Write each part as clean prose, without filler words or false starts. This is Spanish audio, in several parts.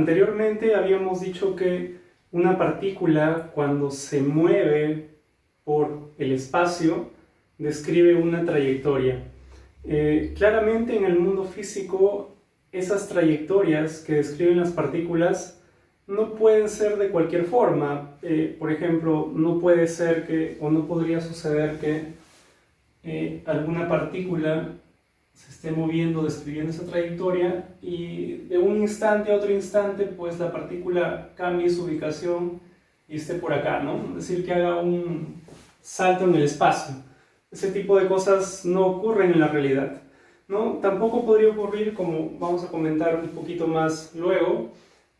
Anteriormente habíamos dicho que una partícula, cuando se mueve por el espacio, describe una trayectoria. Claramente en el mundo físico, esas trayectorias que describen las partículas no pueden ser de cualquier forma. Por ejemplo, no puede ser que, o no podría suceder que alguna partícula se esté moviendo, describiendo esa trayectoria, y de un instante a otro instante, pues la partícula cambie su ubicación y esté por acá, ¿no? Es decir, que haga un salto en el espacio. Ese tipo de cosas no ocurren en la realidad, ¿no? Tampoco podría ocurrir, como vamos a comentar un poquito más luego,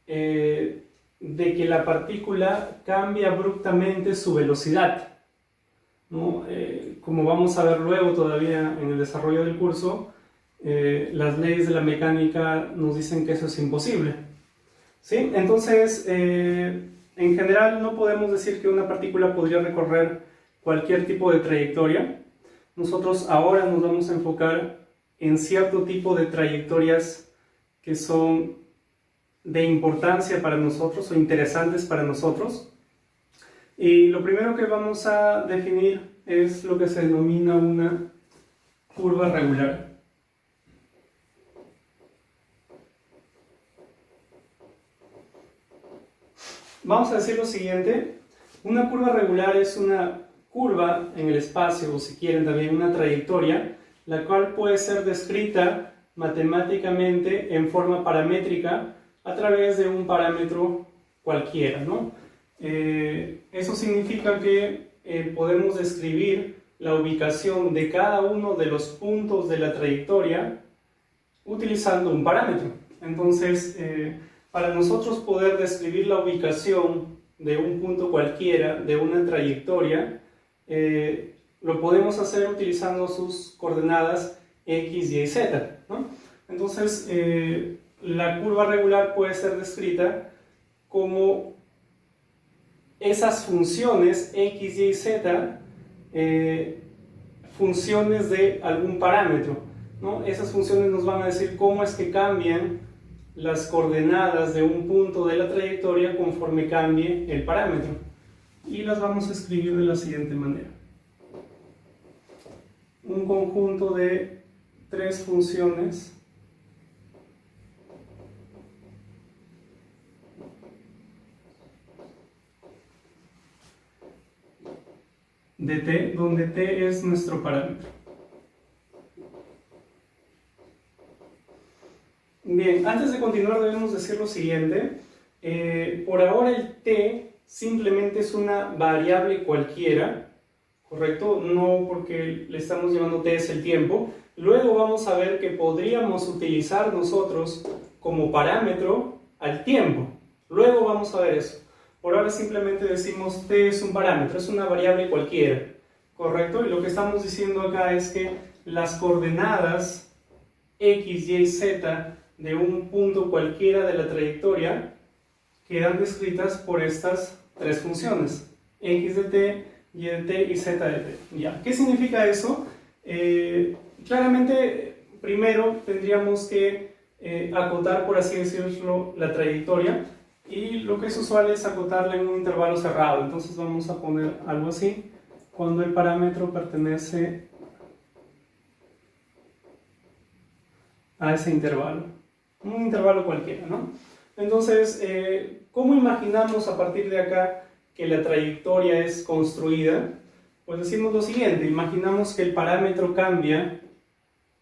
de que la partícula cambie abruptamente su velocidad, ¿no? Como vamos a ver luego todavía en el desarrollo del curso, las leyes de la mecánica nos dicen que eso es imposible, ¿sí? Entonces, en general no podemos decir que una partícula podría recorrer cualquier tipo de trayectoria. Nosotros ahora nos vamos a enfocar en cierto tipo de trayectorias que son de importancia para nosotros o interesantes para nosotros. Y lo primero que vamos a definir es lo que se denomina una curva regular. Vamos a decir lo siguiente: una curva regular es una curva en el espacio, o si quieren también una trayectoria, la cual puede ser descrita matemáticamente en forma paramétrica a través de un parámetro cualquiera, ¿no? Eso significa que podemos describir la ubicación de cada uno de los puntos de la trayectoria utilizando un parámetro. Entonces, para nosotros poder describir la ubicación de un punto cualquiera, de una trayectoria, lo podemos hacer utilizando sus coordenadas x, y, z, ¿no? Entonces, la curva regular puede ser descrita como esas funciones x, y, z, funciones de algún parámetro, ¿no? Esas funciones nos van a decir cómo es que cambian las coordenadas de un punto de la trayectoria conforme cambie el parámetro. Y las vamos a escribir de la siguiente manera: un conjunto de tres funciones de t, donde t es nuestro parámetro. Bien, antes de continuar debemos decir lo siguiente. Por ahora el t simplemente es una variable cualquiera, ¿correcto? No porque le estamos llamando t es el tiempo. Luego vamos a ver que podríamos utilizar nosotros como parámetro al tiempo. Luego vamos a ver eso. Por ahora simplemente decimos t es un parámetro, es una variable cualquiera, ¿correcto? Y lo que estamos diciendo acá es que las coordenadas x, y, z de un punto cualquiera de la trayectoria quedan descritas por estas tres funciones: x de t, y de t y z de t. ¿Ya? ¿Qué significa eso? Claramente, primero tendríamos que acotar, por así decirlo, la trayectoria, y lo que es usual es acotarla en un intervalo cerrado. Entonces vamos a poner algo así: cuando el parámetro pertenece a ese intervalo, un intervalo cualquiera, ¿no? Entonces, ¿cómo imaginamos a partir de acá que la trayectoria es construida? Pues decimos lo siguiente: imaginamos que el parámetro cambia,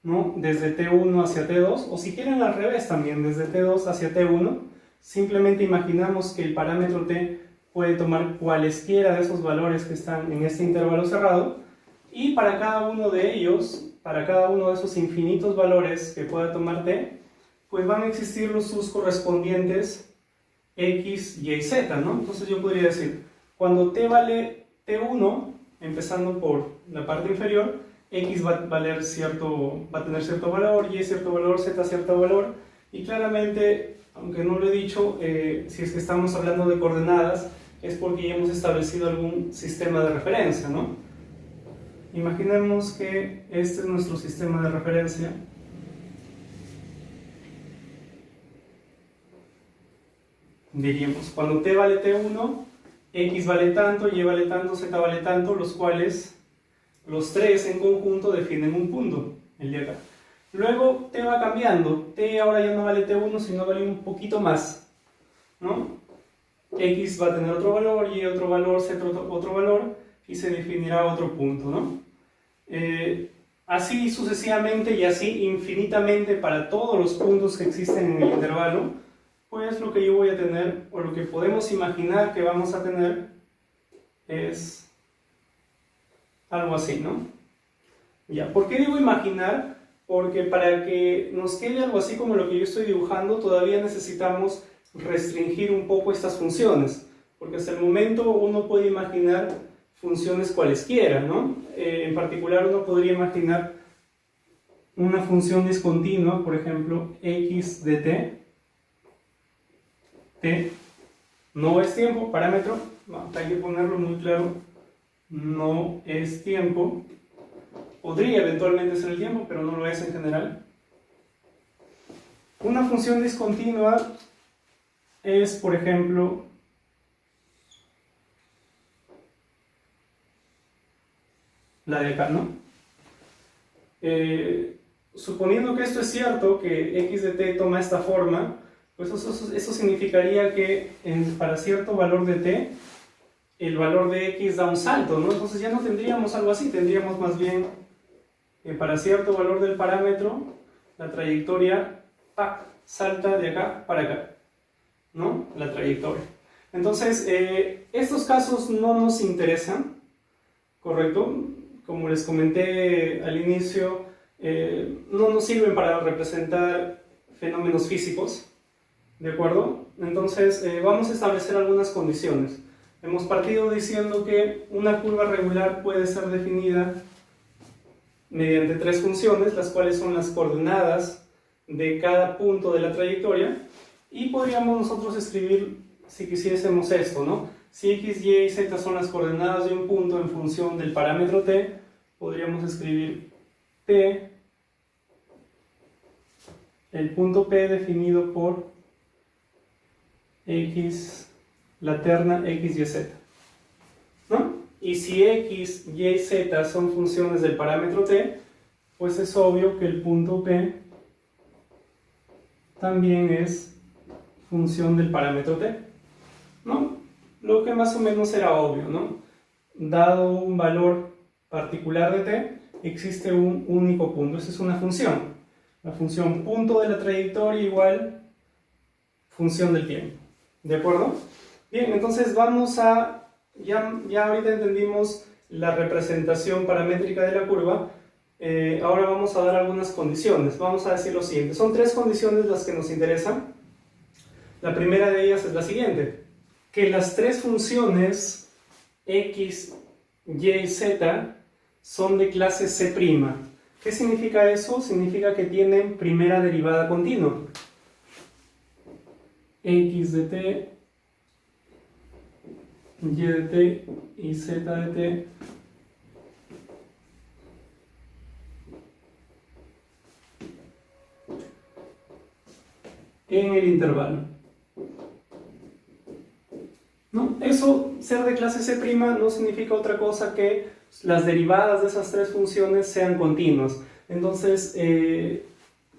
¿no?, desde t1 hacia t2, o si quieren al revés también, desde t2 hacia t1. Simplemente imaginamos que el parámetro t puede tomar cualesquiera de esos valores que están en este intervalo cerrado, y para cada uno de ellos, para cada uno de esos infinitos valores que pueda tomar t, pues van a existir sus correspondientes x, y, z, ¿no? Entonces yo podría decir, cuando t vale t1, empezando por la parte inferior, x va a tener cierto valor, y cierto valor, z cierto valor, y claramente, aunque no lo he dicho, si es que estamos hablando de coordenadas, es porque ya hemos establecido algún sistema de referencia, ¿no? Imaginemos que este es nuestro sistema de referencia. diríamos. Cuando t vale t1, x vale tanto, y vale tanto, z vale tanto, los cuales los tres en conjunto definen un punto, el de acá. Luego t va cambiando, t ahora ya no vale t1, sino vale un poquito más, ¿no? X va a tener otro valor, y otro valor, z otro valor, y se definirá otro punto, ¿no? Así sucesivamente y así infinitamente para todos los puntos que existen en el intervalo, pues lo que yo voy a tener, o lo que podemos imaginar que vamos a tener, es algo así, ¿no? Ya, ¿por qué digo imaginar? Porque para que nos quede algo así como lo que yo estoy dibujando, todavía necesitamos restringir un poco estas funciones, porque hasta el momento uno puede imaginar funciones cualesquiera, ¿no? En particular uno podría imaginar una función discontinua, por ejemplo, x de t no es tiempo, parámetro, no, hay que ponerlo muy claro, no es tiempo, podría eventualmente ser el tiempo, pero no lo es en general. Una función discontinua es, por ejemplo, la de acá, ¿no? Suponiendo que esto es cierto, que x de t toma esta forma, pues eso significaría que para cierto valor de t, el valor de x da un salto, ¿no? Entonces ya no tendríamos algo así, tendríamos más bien para cierto valor del parámetro, la trayectoria salta de acá para acá, ¿no? La trayectoria. Entonces, estos casos no nos interesan, ¿correcto? Como les comenté al inicio, no nos sirven para representar fenómenos físicos, ¿de acuerdo? Entonces, vamos a establecer algunas condiciones. Hemos partido diciendo que una curva regular puede ser definida mediante tres funciones, las cuales son las coordenadas de cada punto de la trayectoria, y podríamos nosotros escribir, si quisiésemos esto, ¿no? Si x, y y z son las coordenadas de un punto en función del parámetro t, podríamos escribir p, el punto p definido por x, la terna x, y, z, ¿no? Y si x, y y z son funciones del parámetro t, pues es obvio que el punto p también es función del parámetro t, ¿no? Lo que más o menos era obvio, ¿no? Dado un valor particular de t, existe un único punto. Esa es una función. La función punto de la trayectoria igual función del tiempo. ¿De acuerdo? Bien, entonces vamos a... Ya ahorita entendimos la representación paramétrica de la curva. Ahora vamos a dar algunas condiciones. Vamos a decir lo siguiente. Son tres condiciones las que nos interesan. La primera de ellas es la siguiente: que las tres funciones x, y y z son de clase C'. ¿Qué significa eso? Significa que tienen primera derivada continua. X de t, y de t y z de t en el intervalo, ¿no? Eso, ser de clase C' no significa otra cosa que las derivadas de esas tres funciones sean continuas. Entonces,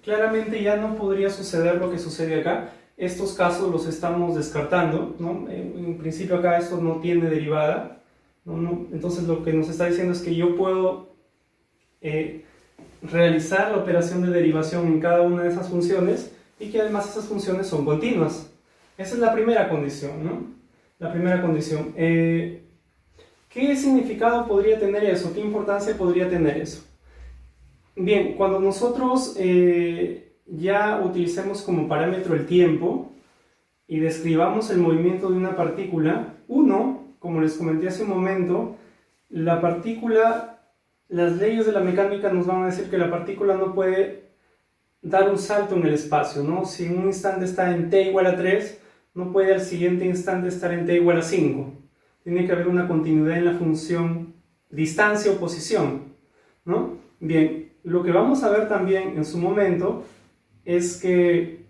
claramente ya no podría suceder lo que sucede acá. Estos casos los estamos descartando, ¿no? En principio acá esto no tiene derivada, ¿no? Entonces lo que nos está diciendo es que yo puedo realizar la operación de derivación en cada una de esas funciones, y que además esas funciones son continuas. Esa es la primera condición, ¿no? La primera condición. ¿Qué significado podría tener eso? ¿Qué importancia podría tener eso? Bien, cuando nosotros ya utilicemos como parámetro el tiempo y describamos el movimiento de una partícula, como les comenté hace un momento, la partícula, las leyes de la mecánica nos van a decir que la partícula no puede dar un salto en el espacio, ¿no? Si en un instante está en t igual a 3, no puede al siguiente instante estar en t igual a 5. Tiene que haber una continuidad en la función distancia o posición, ¿no? Bien, lo que vamos a ver también en su momento es que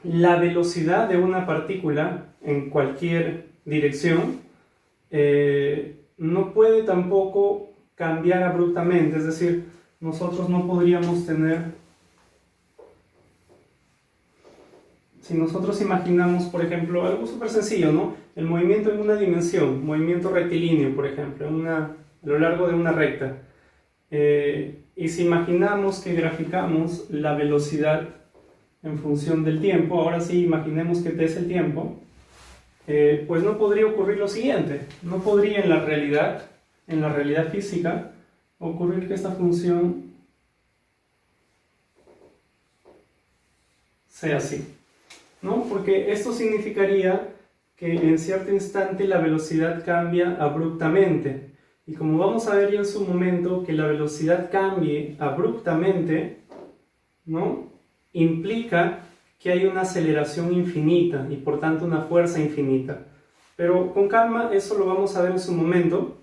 la velocidad de una partícula en cualquier dirección no puede tampoco cambiar abruptamente, es decir, nosotros no podríamos tener, si nosotros imaginamos, por ejemplo, algo súper sencillo, ¿no? El movimiento en una dimensión, movimiento rectilíneo, por ejemplo, a lo largo de una recta. Y si imaginamos que graficamos la velocidad en función del tiempo, ahora sí imaginemos que t es el tiempo, pues no podría ocurrir lo siguiente, no podría en la realidad física, ocurrir que esta función sea así, ¿no? Porque esto significaría que en cierto instante la velocidad cambia abruptamente. Y como vamos a ver ya en su momento, que la velocidad cambie abruptamente, ¿no?, implica que hay una aceleración infinita y por tanto una fuerza infinita. Pero con calma, eso lo vamos a ver en su momento.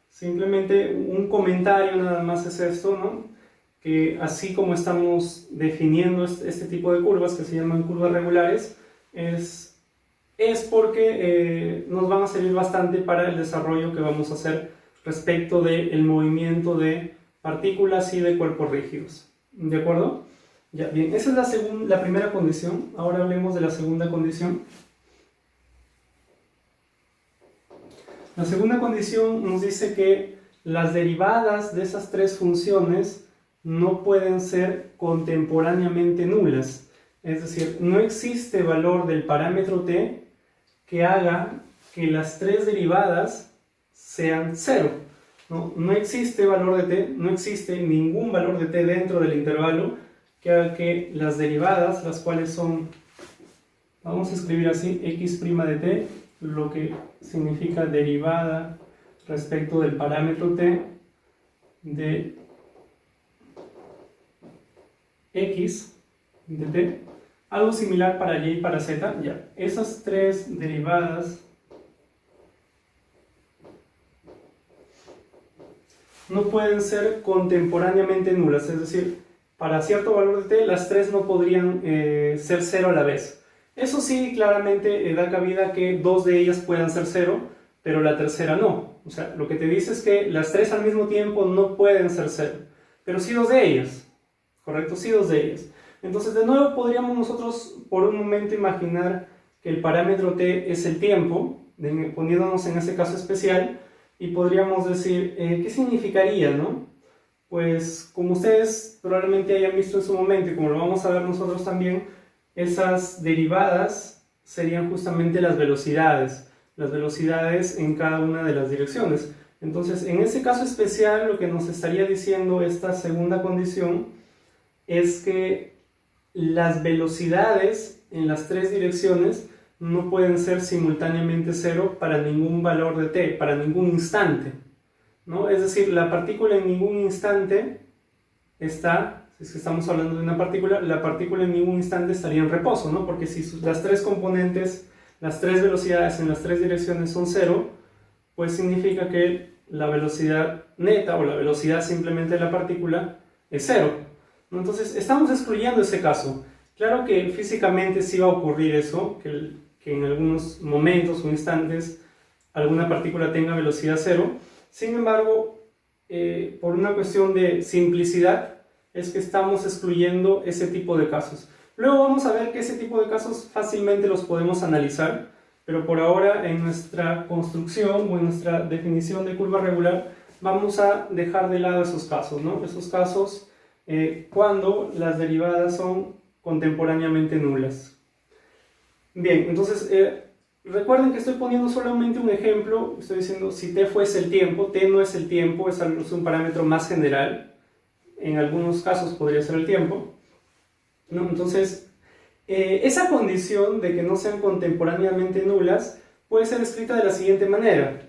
Simplemente un comentario nada más es esto, ¿no? Que así como estamos definiendo este tipo de curvas que se llaman curvas regulares, es porque nos van a servir bastante para el desarrollo que vamos a hacer respecto del movimiento de partículas y de cuerpos rígidos. ¿De acuerdo? Ya, bien, esa es la primera condición. Ahora hablemos de la segunda condición. La segunda condición nos dice que las derivadas de esas tres funciones no pueden ser contemporáneamente nulas. Es decir, no existe valor del parámetro t que haga que las tres derivadas sean cero. No existe valor de t, no existe ningún valor de t dentro del intervalo que haga que las derivadas, las cuales son, vamos a escribir así, x' de t, lo que significa derivada respecto del parámetro t de x de t, algo similar para y y para z, ya, esas tres derivadas no pueden ser contemporáneamente nulas, es decir, para cierto valor de t, las tres no podrían ser cero a la vez. Eso sí, claramente da cabida a que dos de ellas puedan ser cero, pero la tercera no. O sea, lo que te dice es que las tres al mismo tiempo no pueden ser cero, pero sí dos de ellas, ¿correcto? Sí dos de ellas. Entonces, de nuevo, podríamos nosotros por un momento imaginar que el parámetro t es el tiempo, poniéndonos en ese caso especial, y podríamos decir, ¿qué significaría, no? Pues, como ustedes probablemente hayan visto en su momento, y como lo vamos a ver nosotros también, esas derivadas serían justamente las velocidades en cada una de las direcciones. Entonces, en ese caso especial, lo que nos estaría diciendo esta segunda condición es que las velocidades en las tres direcciones no pueden ser simultáneamente cero para ningún valor de t, para ningún instante, ¿no? Es decir, la partícula en ningún instante está, si es que estamos hablando de una partícula, la partícula en ningún instante estaría en reposo, ¿no? Porque si las tres componentes, las tres velocidades en las tres direcciones son cero, pues significa que la velocidad neta o la velocidad simplemente de la partícula es cero, ¿no? Entonces, estamos excluyendo ese caso. Claro que físicamente sí va a ocurrir eso, que en algunos momentos o instantes alguna partícula tenga velocidad cero. Sin embargo, por una cuestión de simplicidad, es que estamos excluyendo ese tipo de casos. Luego vamos a ver que ese tipo de casos fácilmente los podemos analizar, pero por ahora en nuestra construcción o en nuestra definición de curva regular vamos a dejar de lado esos casos, ¿no? Esos casos cuando las derivadas son contemporáneamente nulas. Bien, entonces recuerden que estoy poniendo solamente un ejemplo, estoy diciendo si t fuese el tiempo, t no es el tiempo, es un parámetro más general, en algunos casos podría ser el tiempo, ¿no? Entonces, esa condición de que no sean contemporáneamente nulas puede ser escrita de la siguiente manera.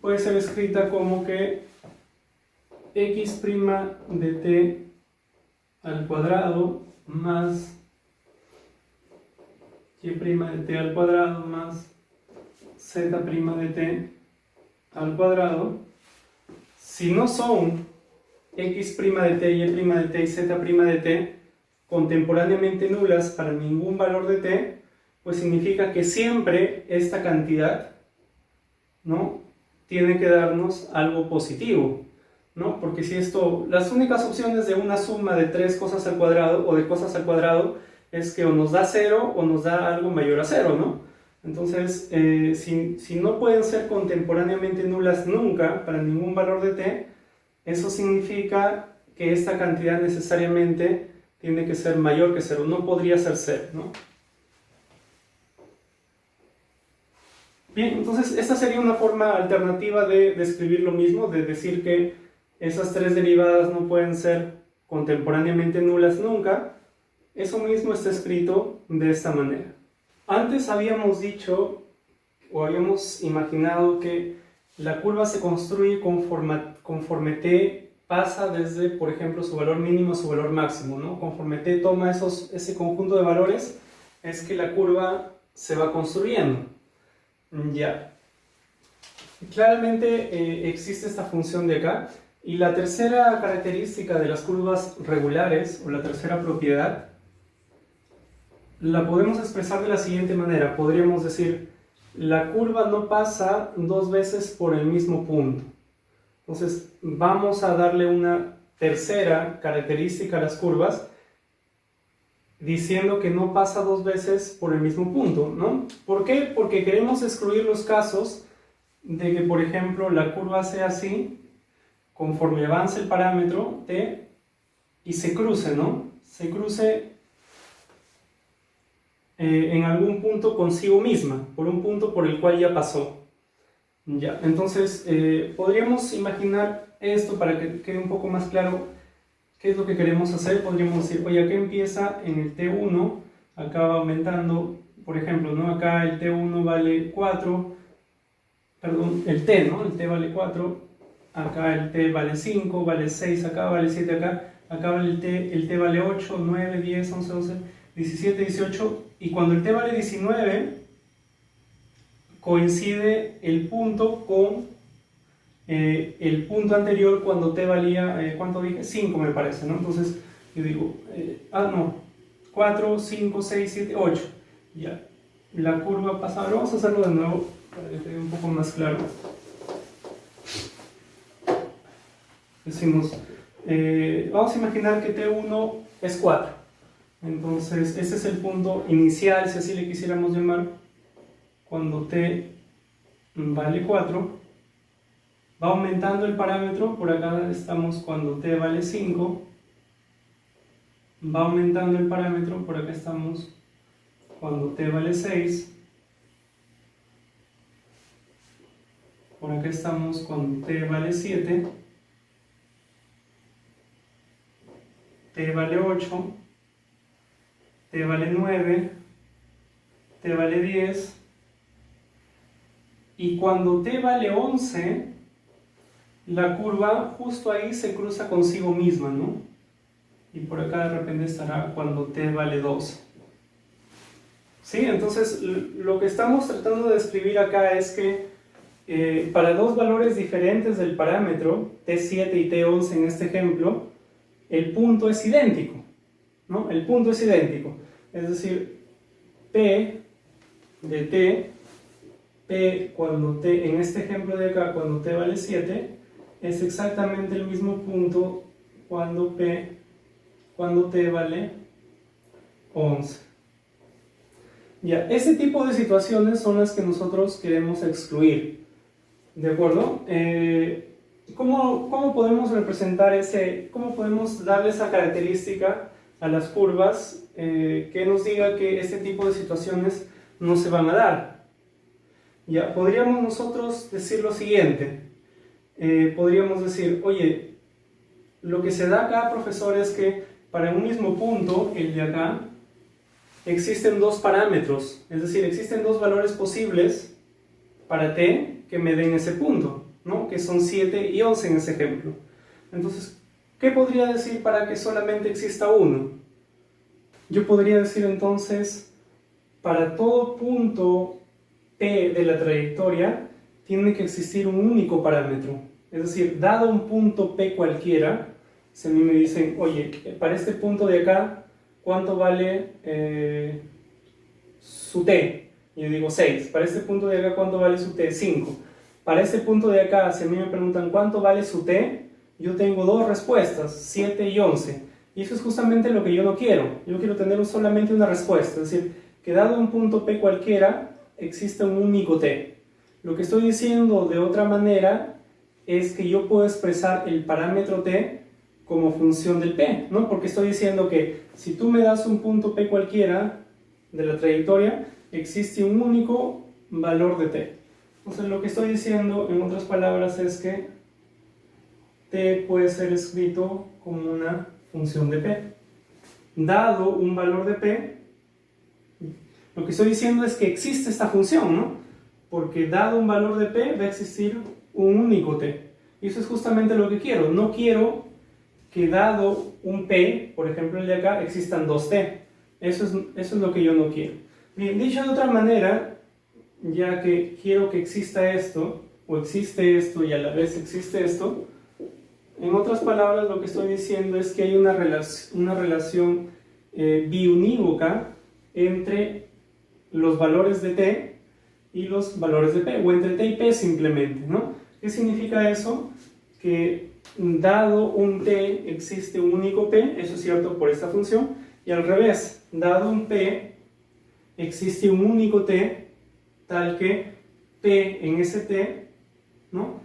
Puede ser escrita como que x' de t al cuadrado más y' de t al cuadrado más z' de t al cuadrado, si no son x' de t, y' de t y z' de t, contemporáneamente nulas para ningún valor de t, pues significa que siempre esta cantidad, ¿no?, tiene que darnos algo positivo, ¿no? Porque si esto, las únicas opciones de una suma de 3 cosas al cuadrado o de cosas al cuadrado es que o nos da 0 o nos da algo mayor a 0, ¿no? Entonces, si no pueden ser contemporáneamente nulas nunca para ningún valor de t, eso significa que esta cantidad necesariamente tiene que ser mayor que 0, no podría ser 0, ¿no? Bien, entonces esta sería una forma alternativa de describir lo mismo, de decir que esas 3 derivadas no pueden ser contemporáneamente nulas nunca. Eso mismo está escrito de esta manera. Antes habíamos dicho o habíamos imaginado que la curva se construye conforme t pasa desde, por ejemplo, su valor mínimo a su valor máximo, ¿no? Conforme t toma ese conjunto de valores, es que la curva se va construyendo. Ya. Claramente existe esta función de acá. Y la tercera característica de las curvas regulares, o la tercera propiedad, la podemos expresar de la siguiente manera. Podríamos decir, la curva no pasa 2 veces por el mismo punto. Entonces, vamos a darle una tercera característica a las curvas, diciendo que no pasa 2 veces por el mismo punto, ¿no? ¿Por qué? Porque queremos excluir los casos de que, por ejemplo, la curva sea así, conforme avance el parámetro t, y se cruce, ¿no? Se cruce en algún punto consigo misma, por un punto por el cual ya pasó. Ya, entonces, podríamos imaginar esto para que quede un poco más claro qué es lo que queremos hacer. Podríamos decir, oye, acá empieza en el t1, acá va aumentando, por ejemplo, ¿no? Acá el t1 vale 4, perdón, el t, ¿no? El t vale 4, acá el t vale 5, vale 6 acá, vale 7 acá, acá vale el t vale 8, 9, 10, 11, 12, 17, 18, y cuando el t vale 19, coincide el punto con el punto anterior cuando t valía, ¿cuánto dije? 5 me parece, ¿no? Entonces yo digo, no, 4, 5, 6, 7, 8, ya, la curva pasa. Ahora vamos a hacerlo de nuevo para que quede un poco más claro. Decimos, vamos a imaginar que t1 es 4, entonces este es el punto inicial, si así le quisiéramos llamar, cuando t vale 4. Va aumentando el parámetro, por acá estamos cuando t vale 5, va aumentando el parámetro, por acá estamos cuando t vale 6, por acá estamos cuando t vale 7, t vale 8, t vale 9, t vale 10, y cuando t vale 11, la curva justo ahí se cruza consigo misma, ¿no? Y por acá de repente estará cuando t vale 12. ¿Sí? Entonces, lo que estamos tratando de describir acá es que para 2 valores diferentes del parámetro, t7 y t11 en este ejemplo, el punto es idéntico, ¿no? El punto es idéntico. Es decir, p de t, p cuando t, en este ejemplo de acá, cuando t vale 7, es exactamente el mismo punto cuando t vale 11. Ya, ese tipo de situaciones son las que nosotros queremos excluir, ¿de acuerdo? ¿Cómo podemos representar cómo podemos darle esa característica a las curvas que nos diga que este tipo de situaciones no se van a dar? Ya, podríamos nosotros decir lo siguiente. Podríamos decir, oye, lo que se da acá, profesor, es que para un mismo punto, el de acá, existen 2 parámetros, es decir, existen 2 valores posibles para t que me den ese punto, ¿no? Que son 7 y 11 en ese ejemplo. Entonces, ¿qué podría decir para que solamente exista uno? Yo podría decir entonces, para todo punto p de la trayectoria, tiene que existir un único parámetro. Es decir, dado un punto p cualquiera, si a mí me dicen, oye, para este punto de acá, ¿cuánto vale su t? Yo digo 6. Para este punto de acá, ¿cuánto vale su t? 5. Para este punto de acá, si a mí me preguntan ¿cuánto vale su t? Yo tengo dos respuestas, 7 y 11. Y eso es justamente lo que yo no quiero. Yo quiero tener solamente una respuesta. Es decir, que dado un punto p cualquiera, existe un único t. Lo que estoy diciendo de otra manera es que yo puedo expresar el parámetro t como función del p, ¿no? Porque estoy diciendo que si tú me das un punto p cualquiera de la trayectoria, existe un único valor de t. Entonces lo que estoy diciendo, en otras palabras, es que t puede ser escrito como una función de p. Dado un valor de p, lo que estoy diciendo es que existe esta función, ¿no? Porque dado un valor de p, va a existir un único t. Y eso es justamente lo que quiero. No quiero que dado un p, por ejemplo el de acá, existan dos t. Eso es lo que yo no quiero. Bien, dicho de otra manera, ya que quiero que exista esto, o existe esto y a la vez existe esto, en otras palabras lo que estoy diciendo es que hay una relación biunívoca entre los valores de t y los valores de p, o entre t y p simplemente, ¿no? ¿Qué significa eso? Que dado un t existe un único p, eso es cierto por esta función, y al revés, dado un p existe un único t, tal que p en ese t, ¿no?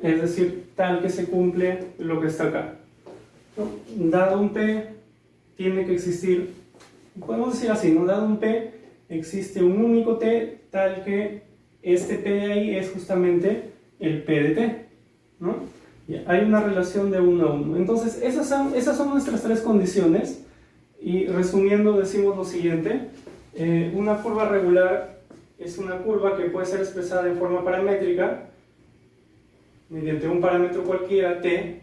Es decir, tal que se cumple lo que está acá, ¿no? Dado un p, tiene que existir, podemos decir así, ¿no? Dado un p, existe un único t, tal que este p de ahí es justamente el p de t, ¿no? Ya, hay una relación de 1 a 1. Entonces, esas son nuestras tres condiciones. Y resumiendo, decimos lo siguiente. Una curva regular es una curva que puede ser expresada en forma paramétrica mediante un parámetro cualquiera, t,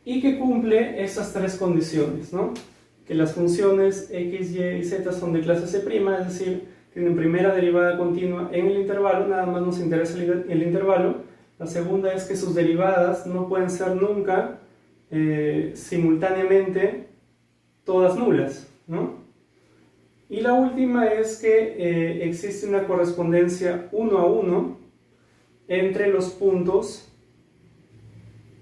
y que cumple esas tres condiciones, ¿no? Que las funciones x, y y z son de clase C', es decir, tienen primera derivada continua en el intervalo, nada más nos interesa el intervalo. La segunda es que sus derivadas no pueden ser nunca simultáneamente todas nulas, ¿no? Y la última es que existe una correspondencia 1 a 1 entre los puntos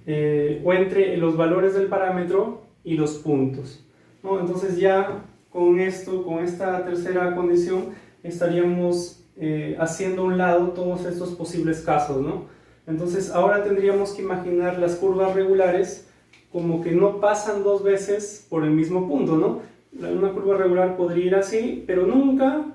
o entre los valores del parámetro y los puntos, ¿no? Entonces ya con esto, con esta tercera condición, estaríamos haciendo a un lado todos estos posibles casos, ¿no? Entonces ahora tendríamos que imaginar las curvas regulares como que no pasan dos veces por el mismo punto, ¿no? Una curva regular podría ir así, pero nunca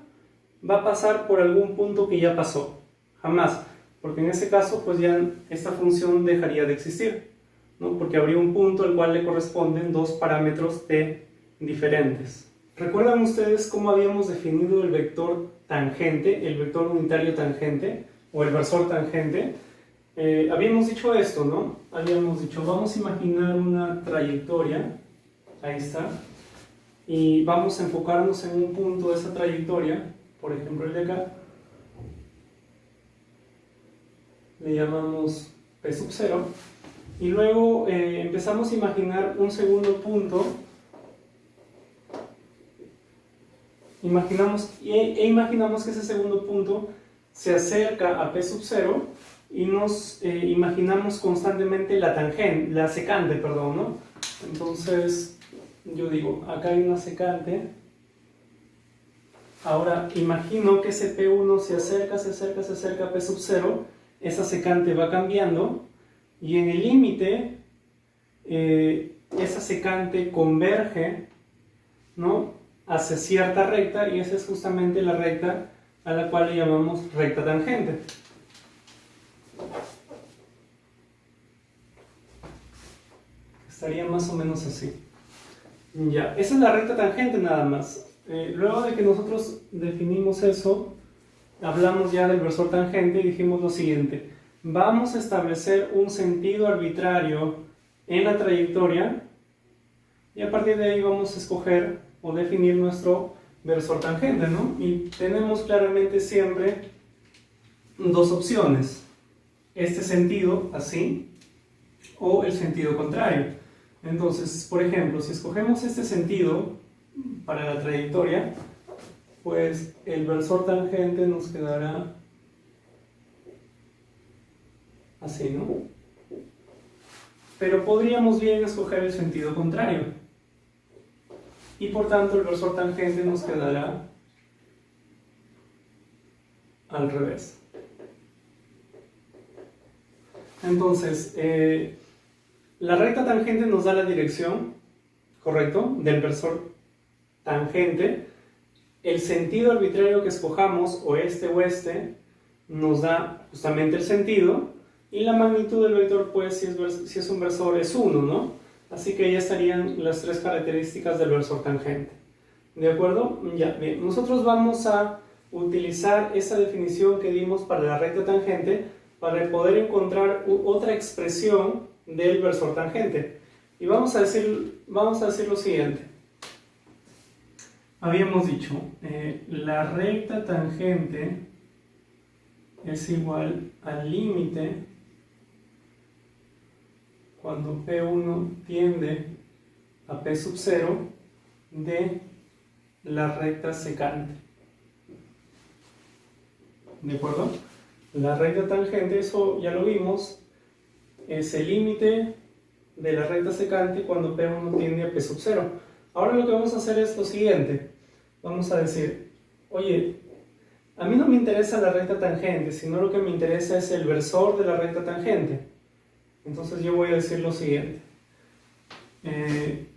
va a pasar por algún punto que ya pasó, jamás, porque en ese caso pues ya esta función dejaría de existir, ¿no? Porque habría un punto al cual le corresponden dos parámetros t diferentes. ¿Recuerdan ustedes cómo habíamos definido el vector tangente, el vector unitario tangente o el versor tangente? Habíamos dicho esto, ¿no? Habíamos dicho, vamos a imaginar una trayectoria, ahí está, y vamos a enfocarnos en un punto de esa trayectoria, por ejemplo el de acá, le llamamos P sub 0, y luego empezamos a imaginar un segundo punto, imaginamos que ese segundo punto se acerca a P sub 0 y nos imaginamos constantemente la secante, perdón, ¿no? Entonces yo digo, acá hay una secante. Ahora imagino que ese P1 se acerca a P sub 0, esa secante va cambiando y en el límite esa secante converge, ¿no?, hacia cierta recta, y esa es justamente la recta a la cual le llamamos recta tangente. Estaría más o menos así. Ya, esa es la recta tangente nada más. Luego de que nosotros definimos eso, hablamos ya del versor tangente y dijimos lo siguiente: vamos a establecer un sentido arbitrario en la trayectoria y a partir de ahí vamos a escoger o definir nuestro versor tangente, ¿no? Y tenemos claramente siempre dos opciones: este sentido, así, o el sentido contrario. Entonces, por ejemplo, si escogemos este sentido, para la trayectoria, pues el versor tangente nos quedará así, ¿no? Pero podríamos bien escoger el sentido contrario. Y por tanto el versor tangente nos quedará al revés. Entonces, la recta tangente nos da la dirección, ¿correcto?, del versor tangente. El sentido arbitrario que escojamos, oeste, nos da justamente el sentido. Y la magnitud del vector, pues, si es un versor, es 1, ¿no? Así que ya estarían las tres características del versor tangente. ¿De acuerdo? Ya, bien. Nosotros vamos a utilizar esa definición que dimos para la recta tangente para poder encontrar otra expresión del versor tangente. Y vamos a decir lo siguiente. Habíamos dicho, la recta tangente es igual al límite cuando P1 tiende a P sub 0 de la recta secante. ¿De acuerdo? La recta tangente, eso ya lo vimos, es el límite de la recta secante cuando P1 tiende a P sub 0. Ahora lo que vamos a hacer es lo siguiente. Vamos a decir, oye, a mí no me interesa la recta tangente, sino lo que me interesa es el versor de la recta tangente. Entonces yo voy a decir lo siguiente.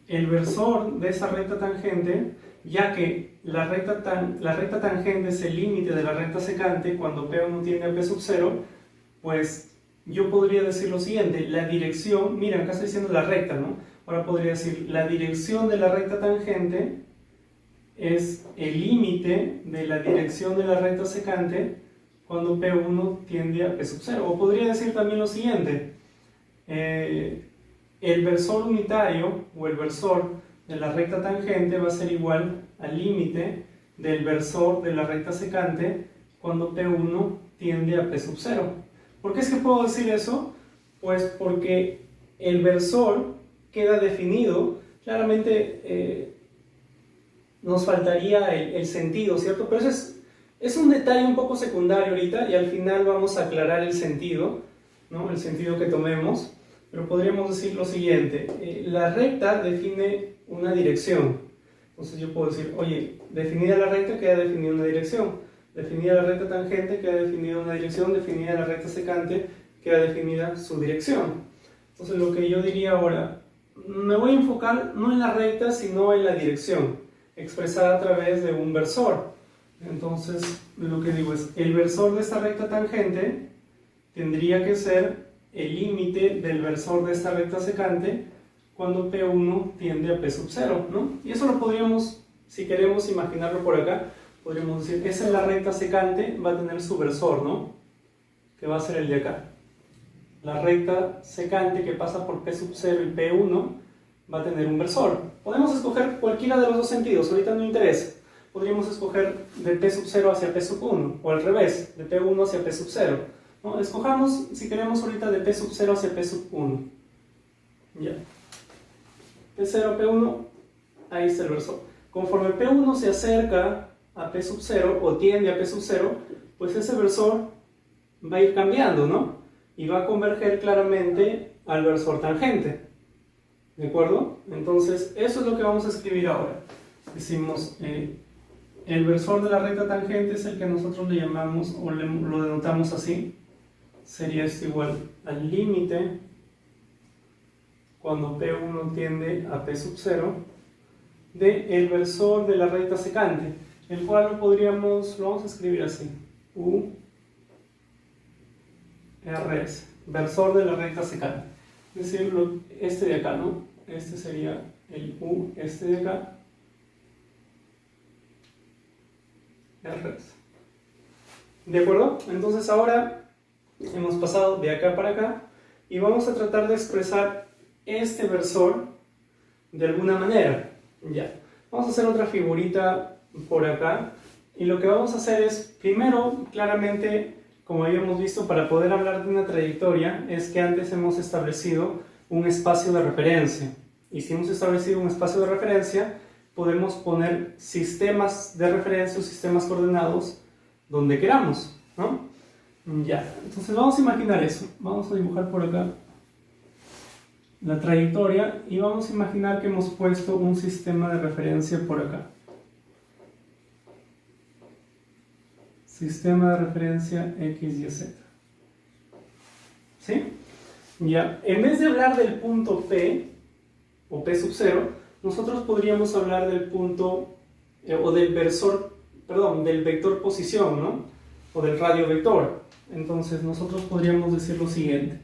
El versor de esa recta tangente, ya que la recta tangente es el límite de la recta secante cuando P1 tiende a P sub 0, pues yo podría decir lo siguiente. La dirección, mira, acá estoy diciendo la recta, ¿no? Ahora podría decir, la dirección de la recta tangente es el límite de la dirección de la recta secante cuando P1 tiende a P sub 0. O podría decir también lo siguiente. El versor unitario o el versor de la recta tangente va a ser igual al límite del versor de la recta secante cuando P1 tiende a P sub 0. ¿Por qué es que puedo decir eso? Pues porque el versor queda definido. Claramente nos faltaría el sentido, ¿cierto? Pero eso es un detalle un poco secundario ahorita, y al final vamos a aclarar el sentido, ¿no? El sentido que tomemos. Pero podríamos decir lo siguiente. La recta define una dirección. Entonces yo puedo decir, oye, definida la recta queda definida una dirección. Definida la recta tangente queda definida una dirección. Definida la recta secante queda definida su dirección. Entonces lo que yo diría ahora, me voy a enfocar no en la recta, sino en la dirección, expresada a través de un versor. Entonces lo que digo es, el versor de esta recta tangente tendría que ser el límite del versor de esta recta secante cuando P1 tiende a P sub 0, ¿no? Y eso lo podríamos, si queremos imaginarlo por acá, podríamos decir, esa es la recta secante, va a tener su versor, ¿no? Que va a ser el de acá. La recta secante que pasa por P sub 0 y P1 va a tener un versor. Podemos escoger cualquiera de los dos sentidos, ahorita no interesa. Podríamos escoger de P sub 0 hacia P sub 1, o al revés, de P1 hacia P sub 0. ¿No? Escojamos, si queremos, ahorita de P sub 0 hacia P sub 1. Ya. P0, P1, ahí está el versor. Conforme P1 se acerca a P sub 0 o tiende a P sub 0, pues ese versor va a ir cambiando, ¿no? Y va a converger claramente al versor tangente. ¿De acuerdo? Entonces, eso es lo que vamos a escribir ahora. Decimos, el versor de la recta tangente es el que nosotros le llamamos, o lo denotamos así. Sería esto igual al límite cuando P1 tiende a P sub 0 del versor de la recta secante, el cual lo vamos a escribir así, URS, versor de la recta secante, es decir, este de acá, ¿no? Este sería el U, este de acá, RS. ¿De acuerdo? Entonces ahora hemos pasado de acá para acá y vamos a tratar de expresar este versor de alguna manera. Ya, vamos a hacer otra figurita por acá y lo que vamos a hacer es, primero, claramente, como habíamos visto, para poder hablar de una trayectoria, es que antes hemos establecido un espacio de referencia. Y si hemos establecido un espacio de referencia, podemos poner sistemas de referencia o sistemas coordenados donde queramos, ¿no? Ya, entonces vamos a imaginar eso. Vamos a dibujar por acá la trayectoria y vamos a imaginar que hemos puesto un sistema de referencia por acá. Sistema de referencia X, Y, Z. ¿Sí? Ya, en vez de hablar del punto P o P sub 0, nosotros podríamos hablar del punto o del del vector posición, ¿no? O del radio vector. Entonces nosotros podríamos decir lo siguiente.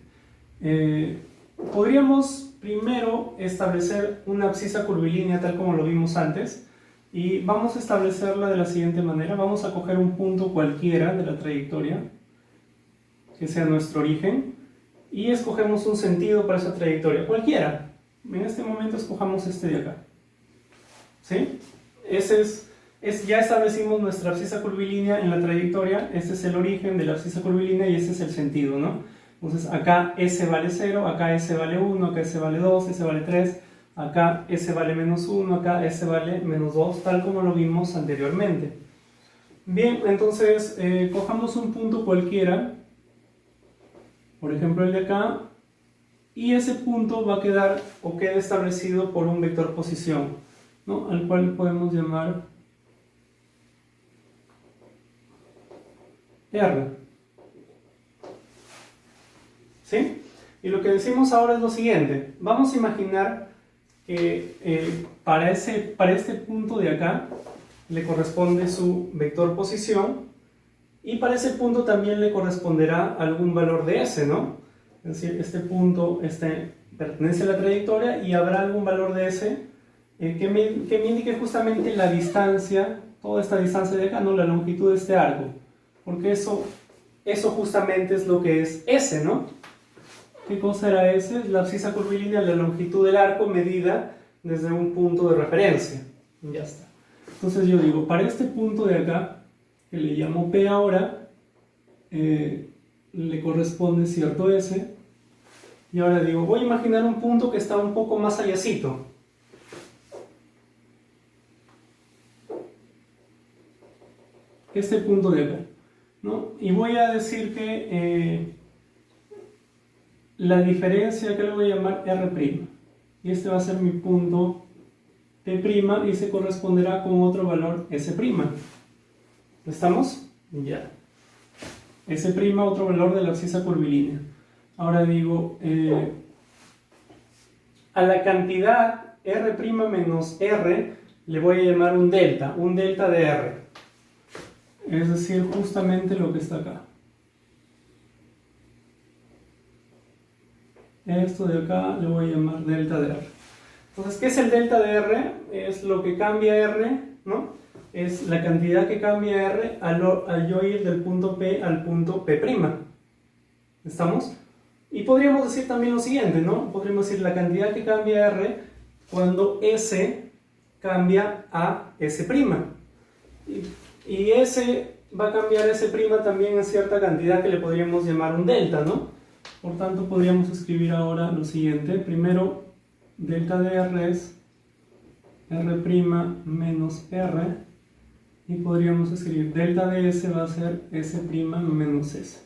Podríamos primero establecer una abscisa curvilínea tal como lo vimos antes y vamos a establecerla de la siguiente manera. Vamos a coger un punto cualquiera de la trayectoria que sea nuestro origen y escogemos un sentido para esa trayectoria, cualquiera. En este momento escojamos este de acá. ¿Sí? Ya establecimos nuestra abscisa curvilínea en la trayectoria. Este es el origen de la abscisa curvilínea y este es el sentido, ¿no? Entonces acá S vale 0, acá S vale 1, acá S vale 2, S vale 3, acá S vale menos 1, acá S vale menos 2, tal como lo vimos anteriormente. Bien, entonces cojamos un punto cualquiera, por ejemplo el de acá, y ese punto va a quedar o queda establecido por un vector posición, ¿no? Al cual podemos llamar R. ¿Sí? Y lo que decimos ahora es lo siguiente. Vamos a imaginar que para este punto de acá le corresponde su vector posición y para ese punto también le corresponderá algún valor de S, ¿no? Es decir, este punto pertenece a la trayectoria y habrá algún valor de S que me indique justamente la distancia, toda esta distancia de acá, ¿no? La longitud de este arco. Porque eso justamente es lo que es S, ¿no? ¿Qué cosa era S? La abscisa curvilínea, la longitud del arco medida desde un punto de referencia. Ya está. Entonces yo digo, para este punto de acá, que le llamo P ahora, le corresponde cierto S. Y ahora digo, voy a imaginar un punto que está un poco más allácito. Este punto de acá, ¿no? Y voy a decir que la diferencia que le voy a llamar R'. Y este va a ser mi punto P' y se corresponderá con otro valor S'. ¿Estamos? Ya. S', otro valor de la abscisa curvilínea. Ahora digo, a la cantidad R' menos R le voy a llamar un delta de R. Es decir, justamente lo que está acá. Esto de acá le voy a llamar delta de R. Entonces, ¿qué es el delta de R? Es lo que cambia R, ¿no? Es la cantidad que cambia R al yo ir del punto P al punto P'. ¿Estamos? Y podríamos decir también lo siguiente, ¿no? Podríamos decir la cantidad que cambia R cuando S cambia a S'. Y S va a cambiar S' también en cierta cantidad que le podríamos llamar un delta, ¿no? Por tanto, podríamos escribir ahora lo siguiente. Primero, delta de R es R' menos R. Y podríamos escribir delta de S va a ser S' menos S.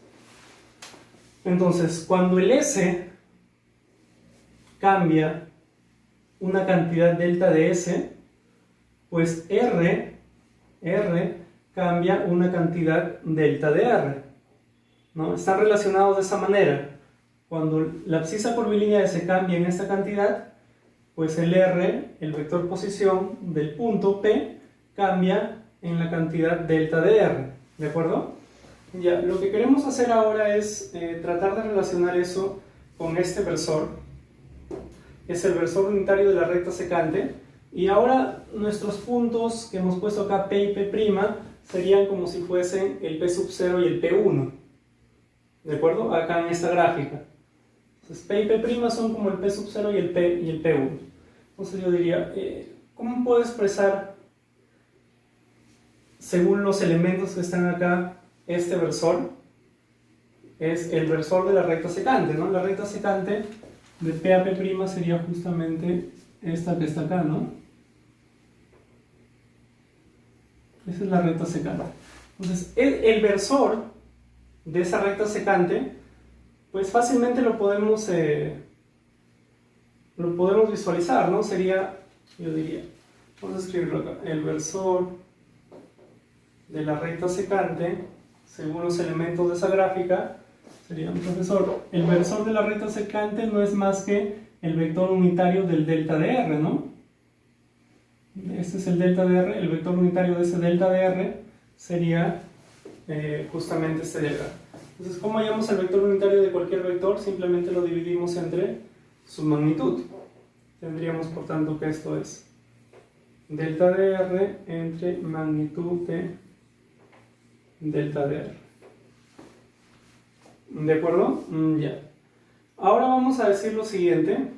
Entonces, cuando el S cambia una cantidad delta de S, pues R cambia una cantidad delta de R, ¿no? Están relacionados de esa manera. Cuando la abscisa curvilínea de S cambia en esta cantidad, pues el R, el vector posición del punto P, cambia en la cantidad delta de R, ¿de acuerdo? Ya, lo que queremos hacer ahora es tratar de relacionar eso con este versor. Es el versor unitario de la recta secante. Y ahora nuestros puntos que hemos puesto acá, P y P', serían como si fuesen el P sub 0 y el P1. ¿De acuerdo? Acá en esta gráfica. Entonces P y P' son como el P sub 0 y el P1. Entonces yo diría, ¿cómo puedo expresar, según los elementos que están acá, este versor? Es el versor de la recta secante, ¿no? La recta secante de P a P' sería justamente esta que está acá, ¿no? Esa es la recta secante. Entonces, el versor de esa recta secante, pues fácilmente lo podemos visualizar, ¿no? Sería, yo diría, vamos a escribirlo acá, el versor de la recta secante, según los elementos de esa gráfica, sería, profesor, el versor de la recta secante no es más que el vector unitario del delta de R, ¿no? Este es el delta de R, el vector unitario de ese delta de R sería justamente este diagrama. Entonces, ¿cómo hallamos el vector unitario de cualquier vector? Simplemente lo dividimos entre su magnitud. Tendríamos, por tanto, que esto es delta de R entre magnitud de delta de R. ¿De acuerdo? Ya. Ahora vamos a decir lo siguiente.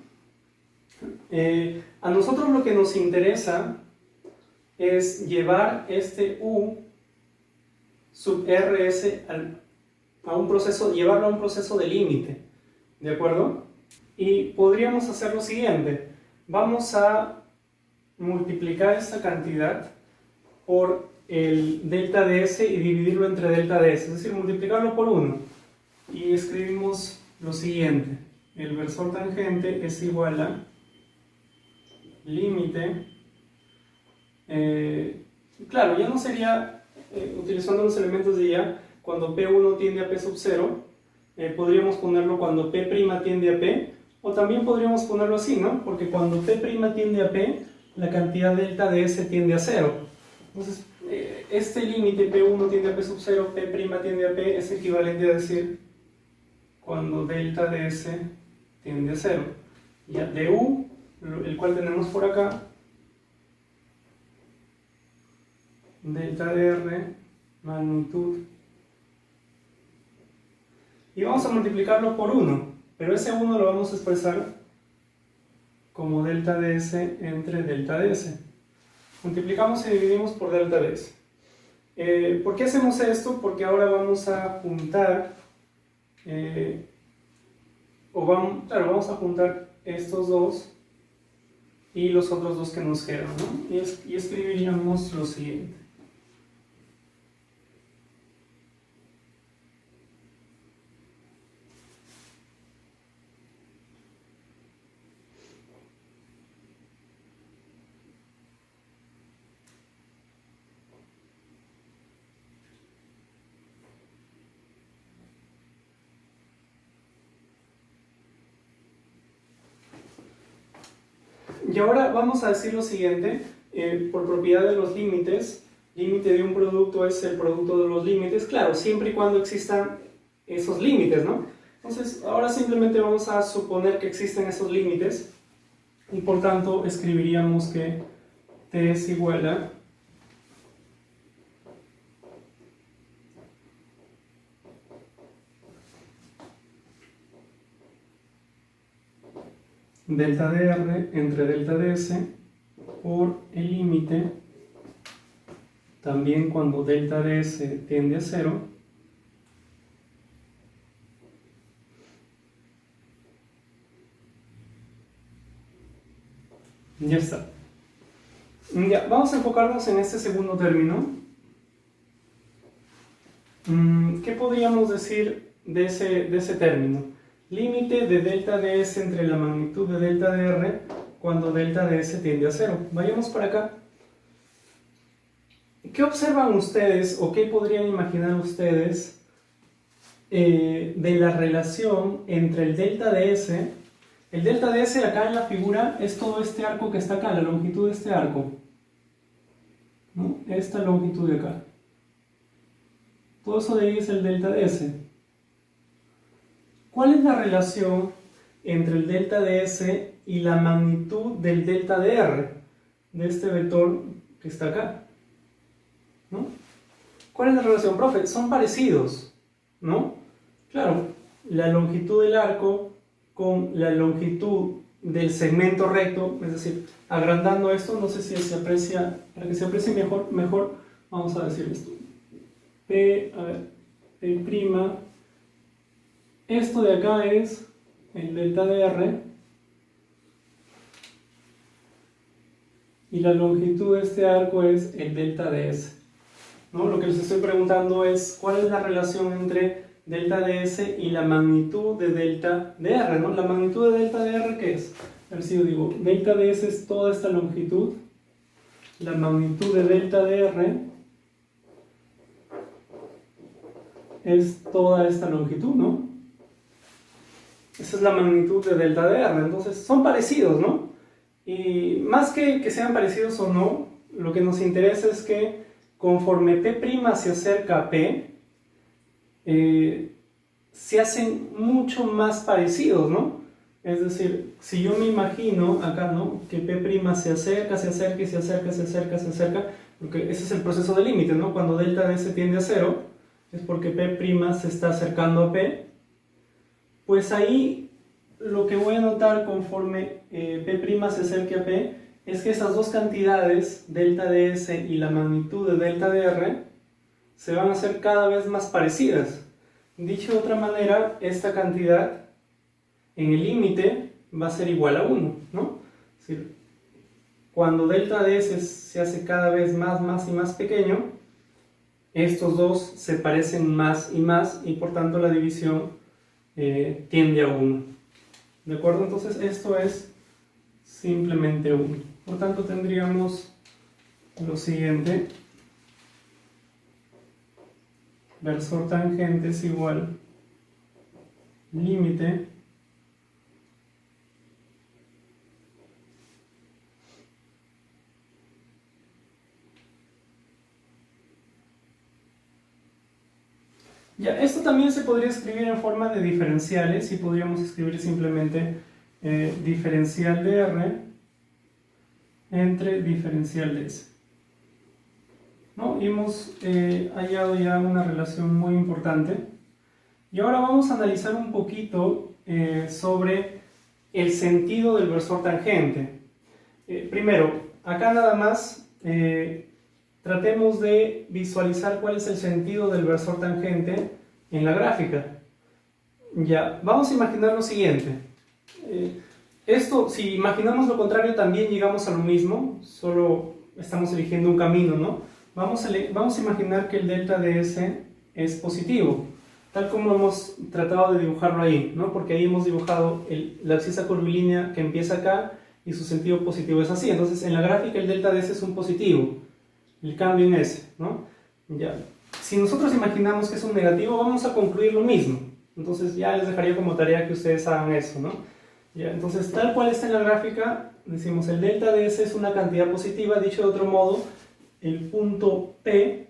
A nosotros lo que nos interesa es llevar este U sub RS a un proceso, llevarlo a un proceso de límite, ¿de acuerdo? Y podríamos hacer lo siguiente, vamos a multiplicar esta cantidad por el delta de S y dividirlo entre delta de S, es decir, multiplicarlo por 1, y escribimos lo siguiente, el versor tangente es igual a límite, claro, ya no sería utilizando los elementos de ya, cuando P1 tiende a P sub 0, podríamos ponerlo cuando P' tiende a P, o también podríamos ponerlo así, ¿no? Porque cuando P' tiende a P, la cantidad delta de S tiende a 0. Entonces, este límite P1 tiende a P sub 0, P' tiende a P, es equivalente a decir cuando delta de S tiende a 0. Ya, de U, el cual tenemos por acá, delta de R, magnitud, y vamos a multiplicarlo por 1, pero ese 1 lo vamos a expresar como delta de S entre delta de S. Multiplicamos y dividimos por delta de S. ¿Por qué hacemos esto? Porque ahora vamos a juntar, vamos a juntar estos dos y los otros dos que nos quedan, ¿no? Y escribiríamos lo siguiente. Y ahora vamos a decir lo siguiente, por propiedad de los límites, límite de un producto es el producto de los límites, claro, siempre y cuando existan esos límites, ¿no? Entonces, ahora simplemente vamos a suponer que existen esos límites y por tanto escribiríamos que T es igual a delta de R entre delta de S por el límite, también cuando delta de S tiende a 0, ya está. Ya, vamos a enfocarnos en este segundo término. ¿Qué podríamos decir de ese término? Límite de delta de S entre la magnitud de delta de R cuando delta de S tiende a 0. Vayamos para acá. ¿Qué observan ustedes o qué podrían imaginar ustedes de la relación entre el delta de S? El delta de S acá en la figura es todo este arco que está acá, la longitud de este arco, ¿no? Esta longitud de acá. Todo eso de ahí es el delta de S. ¿Cuál es la relación entre el delta de S y la magnitud del delta de R, de este vector que está acá? ¿No? ¿Cuál es la relación, profe? Son parecidos, ¿no? Claro, la longitud del arco con la longitud del segmento recto, es decir, agrandando esto, no sé si se aprecia, para que se aprecie mejor vamos a decir esto. P', esto de acá es el delta de R y la longitud de este arco es el delta de S. ¿no? Lo que les estoy preguntando es cuál es la relación entre delta de S y la magnitud de delta de R, ¿no? La magnitud de delta de R, ¿qué es? A ver si yo digo, delta de S es toda esta longitud, la magnitud de delta de R es toda esta longitud, ¿no? Esa es la magnitud de delta de R, entonces son parecidos, ¿no? Y más que sean parecidos o no, lo que nos interesa es que conforme P' se acerca a P, se hacen mucho más parecidos, ¿no? Es decir, si yo me imagino acá, ¿no? Que P' se acerca, se acerca, se acerca, se acerca, se acerca, porque ese es el proceso de límite, ¿no? Cuando delta de S tiende a 0, es porque P' se está acercando a P, pues ahí lo que voy a notar conforme P' se acerque a P es que esas dos cantidades, delta de S y la magnitud de delta de R, se van a hacer cada vez más parecidas. Dicho de otra manera, esta cantidad en el límite va a ser igual a 1, ¿no? Es decir, cuando delta de S se hace cada vez más y más pequeño, estos dos se parecen más y por tanto la división tiende a 1. ¿De acuerdo? Entonces esto es simplemente 1. Por tanto tendríamos lo siguiente. Versor tangente es igual límite ya, esto también se podría escribir en forma de diferenciales y podríamos escribir simplemente diferencial de R entre diferencial de S, ¿no? Y hemos hallado ya una relación muy importante. Y ahora vamos a analizar un poquito sobre el sentido del versor tangente. Primero, acá nada más tratemos de visualizar cuál es el sentido del versor tangente en la gráfica. Ya, vamos a imaginar lo siguiente. Esto, si imaginamos lo contrario, también llegamos a lo mismo, solo estamos eligiendo un camino, ¿no? Vamos a imaginar que el delta de S es positivo, tal como hemos tratado de dibujarlo ahí, ¿no? Porque ahí hemos dibujado la abscisa curvilínea que empieza acá y su sentido positivo es así. Entonces, en la gráfica el delta de S es un positivo, el cambio en S, ¿no? Ya. Si nosotros imaginamos que es un negativo, vamos a concluir lo mismo. Entonces, ya les dejaría como tarea que ustedes hagan eso, ¿no? Ya, entonces, tal cual está en la gráfica, decimos el delta de S es una cantidad positiva. Dicho de otro modo, el punto P,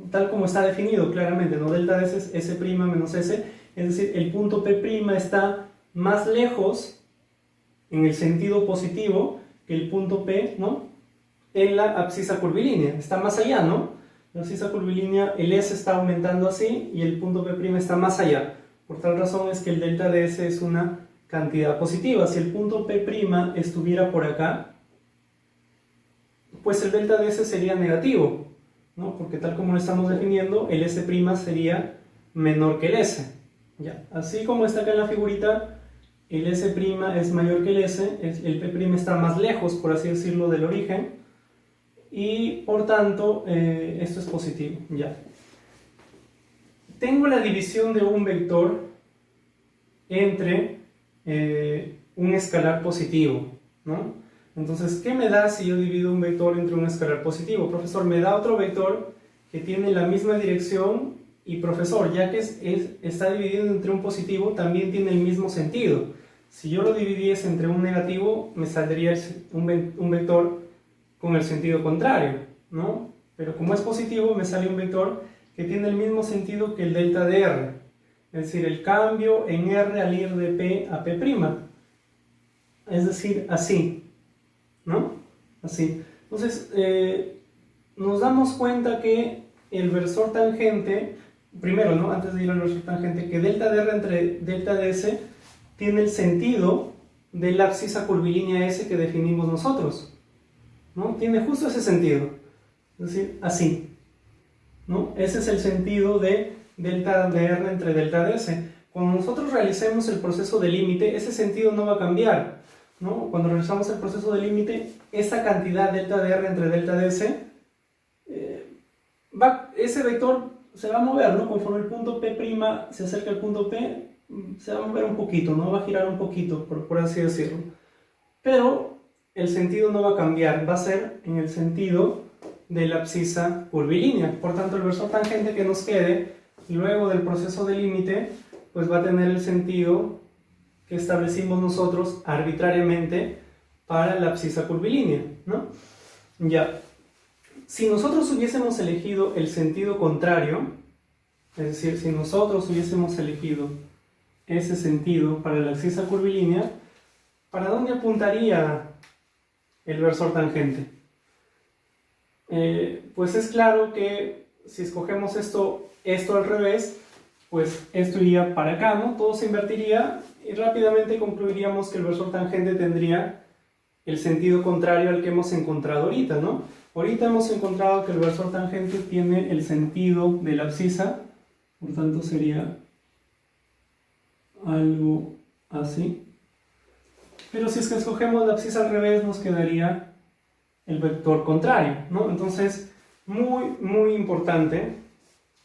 tal como está definido claramente, ¿no? Delta de S es S' menos S, es decir, el punto P' está más lejos en el sentido positivo que el punto P, ¿no? En la abscisa curvilínea, está más allá, ¿no? La abscisa curvilínea, el S está aumentando así y el punto P' está más allá. Por tal razón es que el delta de S es una cantidad positiva. Si el punto P' estuviera por acá, pues el delta de S sería negativo, ¿no? Porque tal como lo estamos definiendo, el S' sería menor que el S. Ya. Así como está acá en la figurita, el S' es mayor que el S, el P' está más lejos, por así decirlo, del origen, y por tanto esto es positivo. Ya. Tengo la división de un vector entre un escalar positivo, ¿no? Entonces, ¿qué me da si yo divido un vector entre un escalar positivo? Profesor, me da otro vector que tiene la misma dirección y profesor, ya que está dividido entre un positivo, también tiene el mismo sentido. Si yo lo dividiese entre un negativo, me saldría un vector con el sentido contrario, ¿no? Pero como es positivo, me sale un vector que tiene el mismo sentido que el delta de R. Es decir, el cambio en R al ir de P a P'. Es decir, así, ¿no? Así. Entonces, nos damos cuenta que el versor tangente, primero, ¿no? Antes de ir al versor tangente, que delta de R entre delta de S tiene el sentido de la abscisa curvilínea S que definimos nosotros, ¿no? Tiene justo ese sentido, es decir, así, ¿no? Ese es el sentido de delta de R entre delta de S. Cuando nosotros realicemos el proceso de límite, ese sentido no va a cambiar, ¿no? Cuando realizamos el proceso de límite, esa cantidad delta de R entre delta de S ese vector se va a mover, ¿no? Conforme el punto P' se acerca al punto P, se va a mover un poquito, ¿no? Va a girar un poquito, por así decirlo. Pero el sentido no va a cambiar, va a ser en el sentido de la abscisa curvilínea. Por tanto, el versor tangente que nos quede luego del proceso de límite, pues va a tener el sentido que establecimos nosotros arbitrariamente para la abscisa curvilínea, ¿no? Ya. Si nosotros hubiésemos elegido el sentido contrario, es decir, si nosotros hubiésemos elegido ese sentido para la abscisa curvilínea, ¿para dónde apuntaría el versor tangente? Pues es claro que si escogemos esto al revés, pues esto iría para acá, ¿no? Todo se invertiría y rápidamente concluiríamos que el versor tangente tendría el sentido contrario al que hemos encontrado ahorita, ¿no? Ahorita hemos encontrado que el versor tangente tiene el sentido de la abscisa, por tanto sería algo así. Pero si es que escogemos la abscisa al revés, nos quedaría el vector contrario, ¿no? Entonces, muy importante,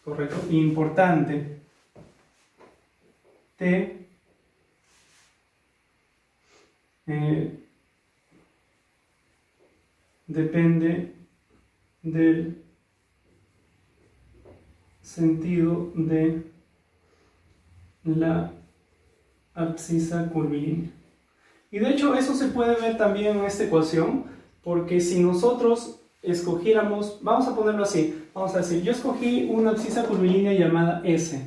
correcto, importante, T depende del sentido de la abscisa curvilínea. Y de hecho eso se puede ver también en esta ecuación, porque si nosotros escogiéramos, vamos a ponerlo así, vamos a decir, yo escogí una abscisa curvilínea llamada S,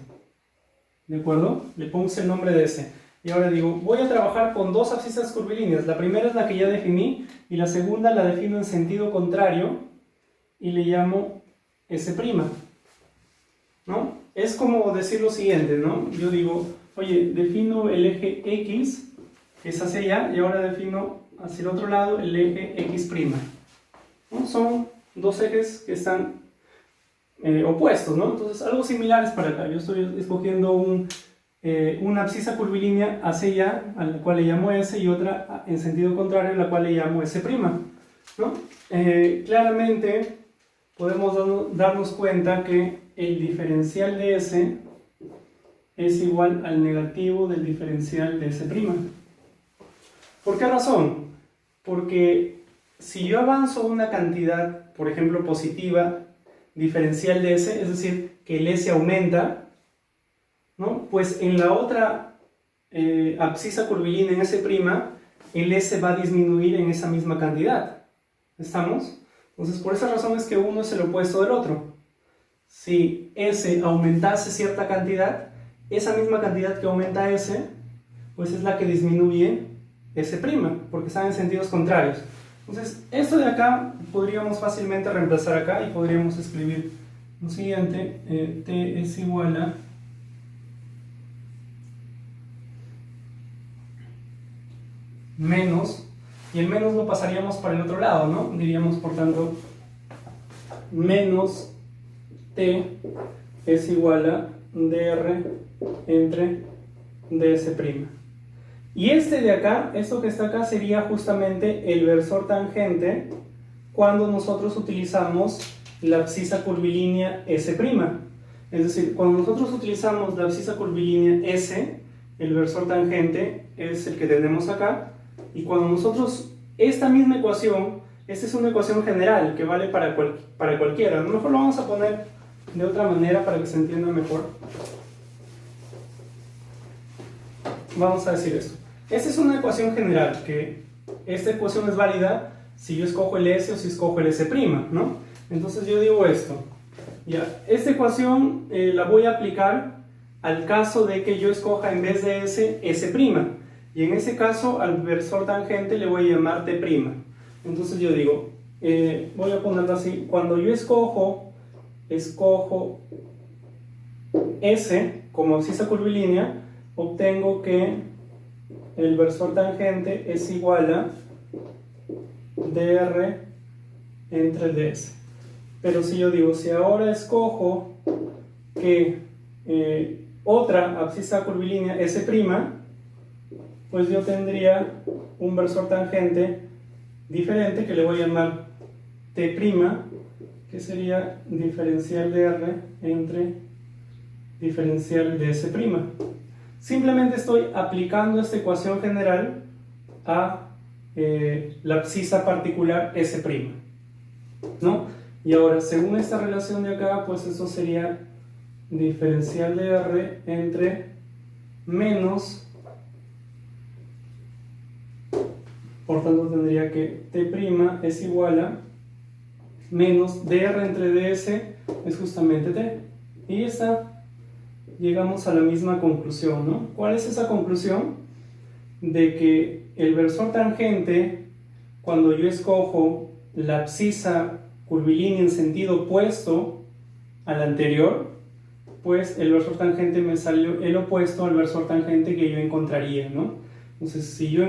¿de acuerdo? Le puse el nombre de S. Y ahora digo, voy a trabajar con dos abscisas curvilíneas. La primera es la que ya definí y la segunda la defino en sentido contrario y le llamo S', ¿no? Es como decir lo siguiente, ¿no? Yo digo, oye, defino el eje X, que es hacia allá, y ahora defino hacia el otro lado el eje X', ¿no? Son dos ejes que están opuestos, ¿no? Entonces, algo similar es para acá. Yo estoy escogiendo una abscisa curvilínea hacia allá, a la cual le llamo S, y otra en sentido contrario, a la cual le llamo S', ¿no? Claramente podemos darnos cuenta que el diferencial de S es igual al negativo del diferencial de S'. ¿Por qué razón? Porque si yo avanzo una cantidad, por ejemplo, positiva, diferencial de S, es decir, que el S aumenta, ¿no? Pues en la otra abscisa curvilínea en S', el S va a disminuir en esa misma cantidad. ¿Estamos? Entonces, por esa razón es que uno es el opuesto del otro. Si S aumentase cierta cantidad, esa misma cantidad que aumenta S, pues es la que disminuye S', porque están en sentidos contrarios. Entonces, esto de acá podríamos fácilmente reemplazar acá y podríamos escribir lo siguiente, T es igual a menos, y el menos lo pasaríamos para el otro lado, ¿no? Diríamos, por tanto, menos T es igual a dr entre ds'. Y este de acá, esto que está acá, sería justamente el versor tangente cuando nosotros utilizamos la abscisa curvilínea S'. Es decir, cuando nosotros utilizamos la abscisa curvilínea S, el versor tangente es el que tenemos acá. Y cuando nosotros, esta misma ecuación, esta es una ecuación general que vale para cualquiera. A lo mejor lo vamos a poner de otra manera para que se entienda mejor. Vamos a decir esto. Esta es una ecuación general, que esta ecuación es válida si yo escojo el S o si escojo el S', ¿no? Entonces yo digo esto. Ya, esta ecuación la voy a aplicar al caso de que yo escoja en vez de S, S'. Y en ese caso al versor tangente le voy a llamar T'. Entonces yo digo, voy a ponerlo así, cuando yo escojo S como abscisa curvilínea, obtengo que el versor tangente es igual a dr entre ds. Pero si yo digo, si ahora escojo que otra abscisa curvilínea S', pues yo tendría un versor tangente diferente que le voy a llamar T', que sería diferencial de R entre diferencial de S'. Simplemente estoy aplicando esta ecuación general a la abscisa particular S', ¿no? Y ahora, según esta relación de acá, pues eso sería diferencial de R entre menos, por tanto tendría que T' es igual a menos dr entre ds es justamente t. Y ya está, llegamos a la misma conclusión, ¿no? ¿Cuál es esa conclusión? De que el versor tangente, cuando yo escojo la abscisa curvilínea en sentido opuesto al anterior, pues el versor tangente me salió el opuesto al versor tangente que yo encontraría, ¿no? Entonces, si yo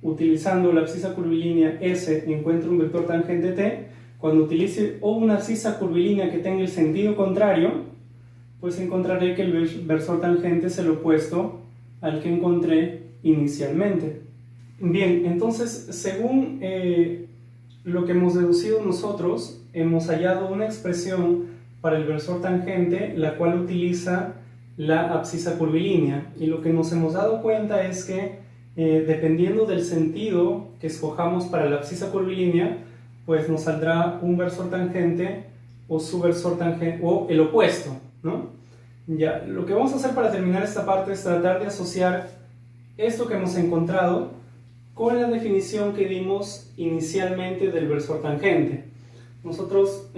utilizando la abscisa curvilínea S encuentro un vector tangente t, cuando utilice una abscisa curvilínea que tenga el sentido contrario, pues encontraré que el versor tangente es el opuesto al que encontré inicialmente. Bien, entonces, según lo que hemos deducido nosotros, hemos hallado una expresión para el versor tangente, la cual utiliza la abscisa curvilínea. Y lo que nos hemos dado cuenta es que dependiendo del sentido que escojamos para la abscisa curvilínea, pues nos saldrá un versor tangente o su versor tangente o el opuesto, ¿no? Ya, lo que vamos a hacer para terminar esta parte es tratar de asociar esto que hemos encontrado con la definición que dimos inicialmente del versor tangente. Nosotros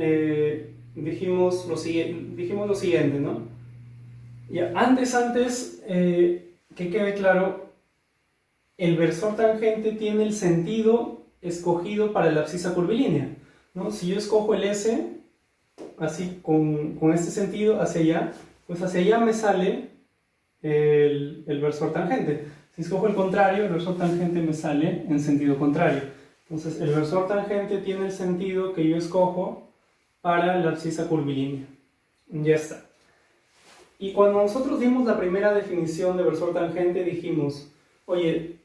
dijimos lo siguiente, ¿no? Ya, antes que quede claro, el versor tangente tiene el sentido escogido para la abscisa curvilínea, ¿no? Si yo escojo el S, así con este sentido hacia allá, pues hacia allá me sale el versor tangente. Si escojo el contrario, el versor tangente me sale en sentido contrario. Entonces, el versor tangente tiene el sentido que yo escojo para la abscisa curvilínea. Ya está. Y cuando nosotros dimos la primera definición de versor tangente, dijimos, oye,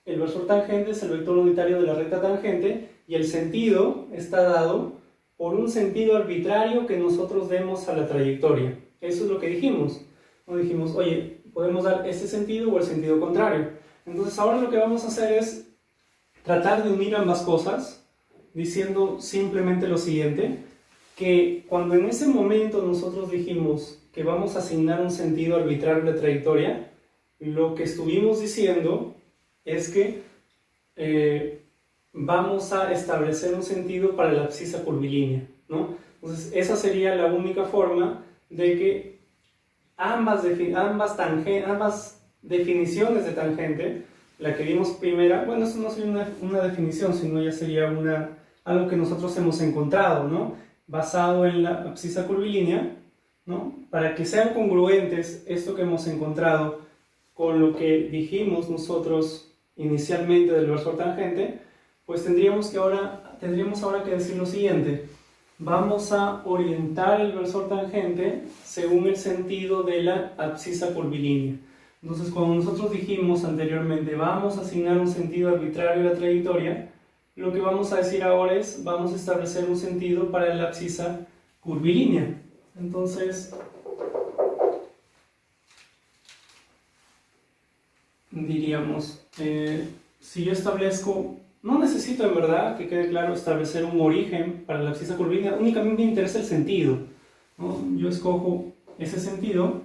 el versor tangente es el vector unitario de la recta tangente y el sentido está dado por un sentido arbitrario que nosotros demos a la trayectoria. Eso es lo que dijimos. No dijimos, oye, podemos dar este sentido o el sentido contrario. Entonces ahora lo que vamos a hacer es tratar de unir ambas cosas, diciendo simplemente lo siguiente, que cuando en ese momento nosotros dijimos que vamos a asignar un sentido arbitrario a la trayectoria, lo que estuvimos diciendo es que vamos a establecer un sentido para la abscisa curvilínea, ¿no? Entonces esa sería la única forma de que ambas definiciones de tangente, la que vimos primera, bueno, eso no sería una definición, sino ya sería algo que nosotros hemos encontrado, ¿no? Basado en la abscisa curvilínea, ¿no? Para que sean congruentes esto que hemos encontrado con lo que dijimos nosotros inicialmente del versor tangente, pues tendríamos ahora que decir lo siguiente. Vamos a orientar el versor tangente según el sentido de la abscisa curvilínea. Entonces, cuando nosotros dijimos anteriormente vamos a asignar un sentido arbitrario a la trayectoria, lo que vamos a decir ahora es vamos a establecer un sentido para la abscisa curvilínea. Entonces, diríamos, si yo establezco, no necesito en verdad, que quede claro, establecer un origen para la abscisa curvilínea, únicamente me interesa el sentido, ¿no? Yo escojo ese sentido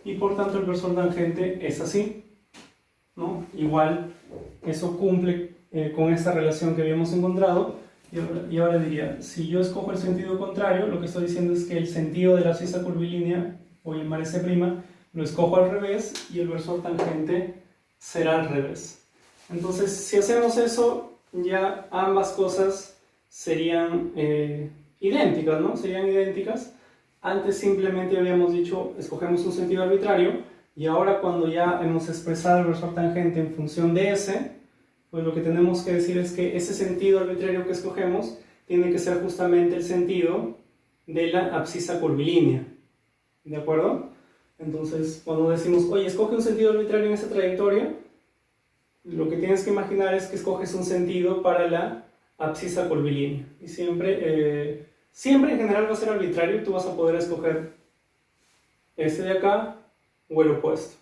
y por tanto el versor tangente es así, ¿no? Igual, eso cumple con esta relación que habíamos encontrado. Y ahora diría, si yo escojo el sentido contrario, lo que estoy diciendo es que el sentido de la abscisa curvilínea, voy a llamar S', lo escojo al revés y el versor tangente será al revés. Entonces, si hacemos eso, ya ambas cosas serían idénticas, ¿no? Serían idénticas. Antes simplemente habíamos dicho, escogemos un sentido arbitrario, y ahora cuando ya hemos expresado el versor tangente en función de S, pues lo que tenemos que decir es que ese sentido arbitrario que escogemos tiene que ser justamente el sentido de la abscisa curvilínea. ¿De acuerdo? Entonces, cuando decimos, oye, escoge un sentido arbitrario en esa trayectoria, lo que tienes que imaginar es que escoges un sentido para la abscisa curvilínea. Y siempre Siempre en general va a ser arbitrario, tú vas a poder escoger este de acá o el opuesto.